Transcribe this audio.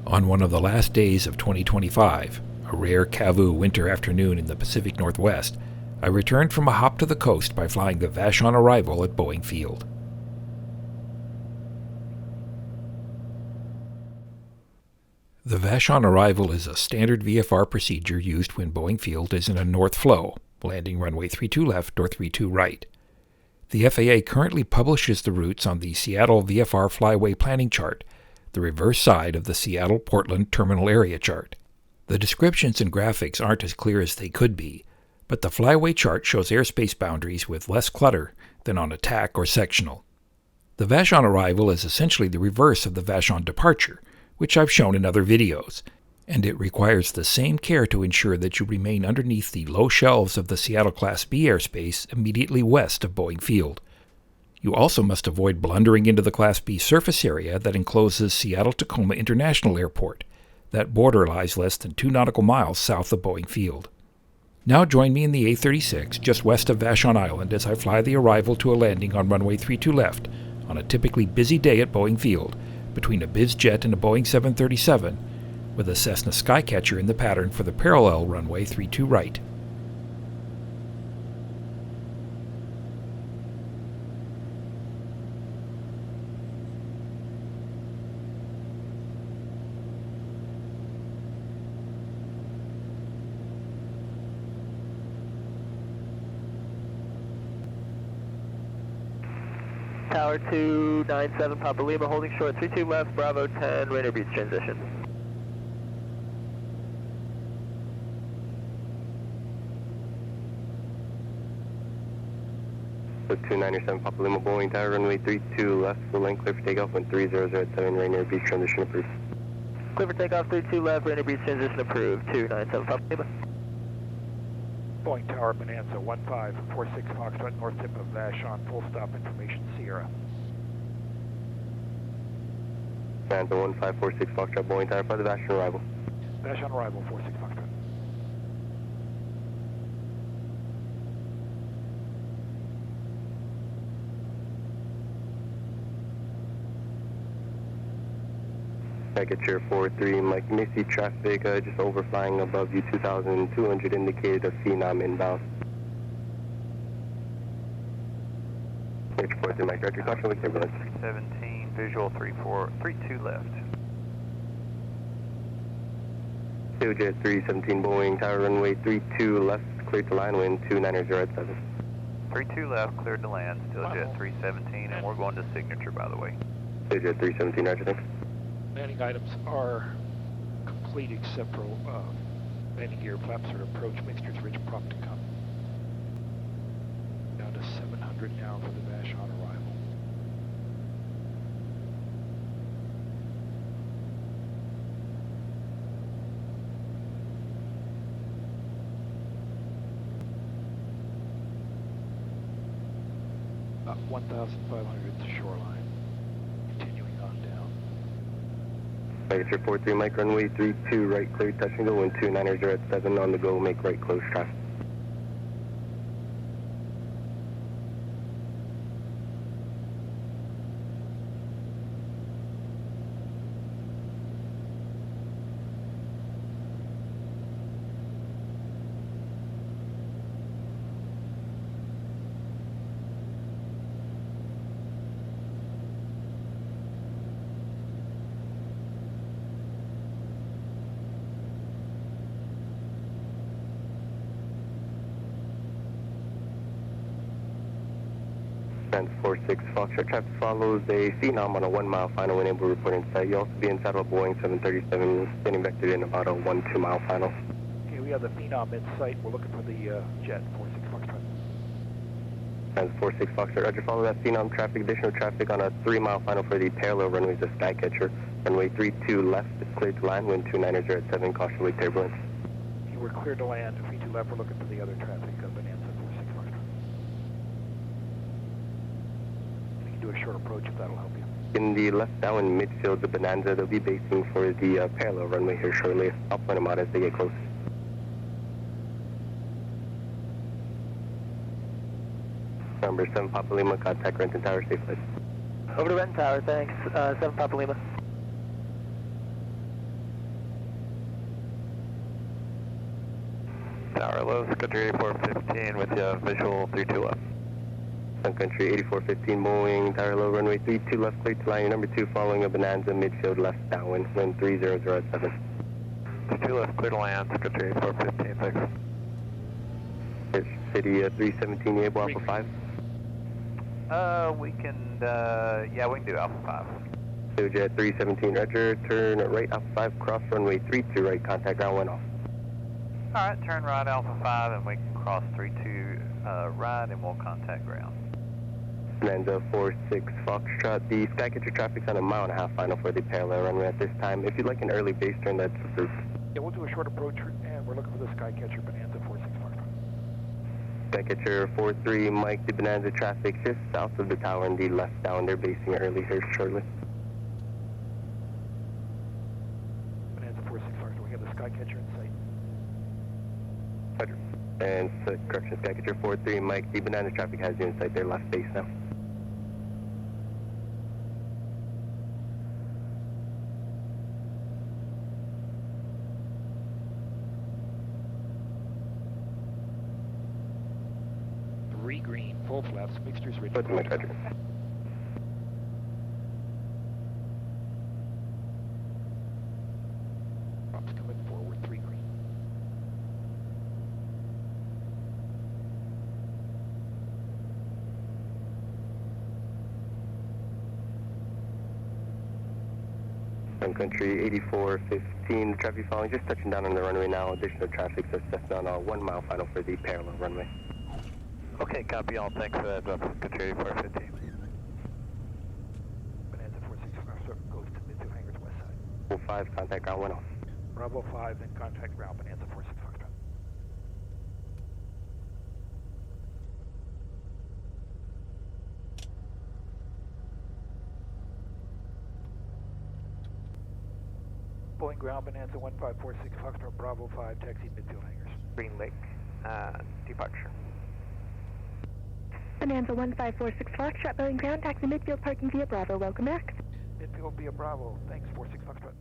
On one of the last days of 2025, a rare CAVU winter afternoon in the Pacific Northwest, I returned from a hop to the coast by flying the Vashon Arrival at Boeing Field. The Vashon Arrival is a standard VFR procedure used when Boeing Field is in a north flow, landing runway 32 left or 32 right. The FAA currently publishes the routes on the Seattle VFR Flyway planning chart, the reverse side of the Seattle-Portland terminal area chart. The descriptions and graphics aren't as clear as they could be, but the Flyway chart shows airspace boundaries with less clutter than on attack or sectional. The Vashon Arrival is essentially the reverse of the Vashon Departure, which I've shown in other videos, and it requires the same care to ensure that you remain underneath the low shelves of the Seattle Class B airspace immediately west of Boeing Field. You also must avoid blundering into the Class B surface area that encloses Seattle-Tacoma International Airport. That border lies less than 2 nautical miles south of Boeing Field. Now join me in the A-36 just west of Vashon Island as I fly the Arrival to a landing on runway 32 left on a typically busy day at Boeing Field between a bizjet and a Boeing 737 with a Cessna Skycatcher in the pattern for the parallel runway 32 right. Tower 297 Papa Lima, holding short 32 left, Bravo 10, radar beach transition. So 297 Papa Lima, Boeing Tower, runway 32 left, full length, clear for takeoff, 130 at 7, radar beach transition approved. Clear for takeoff 32 left, radar beach transition approved, 297 Papa Lima. Boeing Tower, Bonanza, 1546 Foxtrot, north tip of Vashon, full stop information, Sierra. Bonanza, 1546 Foxtrot, Boeing Tower, for the Vashon Arrival. Vashon Arrival, 46 Foxtrot. Skycatcher 43, Mike, you may see traffic just overflying above you, 2,200 indicated of Phenom inbound. H43, Mike, director, caution with turbulence. 317, visual 32 left. Jet 317, Boeing Tower, runway 32 left, cleared to line, wind 290 at 7. 32 left, cleared to land, still jet 317, and we're going to signature, by the way. Jet 317, roger, thanks. Landing items are complete except for landing gear, flaps or approach mixtures, rich prop to come. Down to 700 now for the Vashon Arrival. About 1,500 at the shoreline. Continuing on down. Skycatcher 43, Mike, runway 32 right, cleared, touch and go, wind 290 at 7, on the go, make right, close traffic. Fence 46 Foxtrot, traffic follows a Phenom on a 1 mile final when able to report in sight. You'll also be inside of a Boeing 737 standing vectored in about a 1-2 mile final. Okay, we have the Phenom in sight. We're looking for the jet, 46 Foxtrot. Fence 46 Foxtrot, roger, follow that Phenom traffic, additional traffic on a 3 mile final for the parallel runways of Skycatcher. Runway 32 left, cleared to line, wind 290 at 7, caution with turbulence. Okay, we're cleared to land. 32 left, we're looking for the other traffic, Bonanza, 46 Foxtrot. We can do a short approach if that'll help you. In the left down in midfield, the Bonanza, they'll be basing for the parallel runway here shortly. I'll point them out as they get close. Number 7 Papa Lima, contact Renton Tower, safe flight. Over to Renton Tower, thanks. 7 Papa Lima. Hello, Country 8415 with visual 32 left. Sun Country 8415 Boeing, tower low, runway 32 left, clear to line. Your number 2 following a Bonanza, midfield left, downwind, wind 300 at 7. 32 left, clear to land, Country 8415, thanks. City 317, able Alpha 5. We can, yeah, we can do Alpha 5. Jet 317, roger, turn right Alpha 5, cross runway 32 right, contact ground 1 off. Alright, turn right Alpha 5 and we can cross 32 right and we'll contact ground. Bonanza 46 Foxtrot, the Skycatcher traffic's on a 1.5 mile final for the parallel runway at this time. If you'd like an early base turn, that's approved. Yeah, we'll do a short approach and we're looking for the Skycatcher Bonanza 46 Foxtrot. Skycatcher 43, Mike, the Bonanza traffic just south of the tower and the left down. They're basing early here shortly. Bonanza 46 Foxtrot, we have the Skycatcher in sight. Roger. And correction, Skycatcher 43, Mike, the Bonanza traffic has you in sight. They're left base now. Green, full flaps, mixtures ready. Put them in, Roger. Props coming forward, 3 green. Sun Country 8415, the traffic following, just touching down on the runway now. Additional traffic, so Cessna on a 1 mile final for the parallel runway. Okay, copy all. Thanks for that, Country 8415. Bonanza 46 Foxtrot goes to mid-2 hangars west side. 5, contact ground 1 off. Bravo 5, then contact ground, Bonanza 46 Foxtrot. Boeing ground, Bonanza 1546 Foxtrot, Bravo 5, taxi midfield hangars. Green Lake, departure. Bonanza 1546 Foxtrot, Boeing ground, taxi midfield, parking via Bravo, welcome back. Midfield via Bravo, thanks, 46 Foxtrot.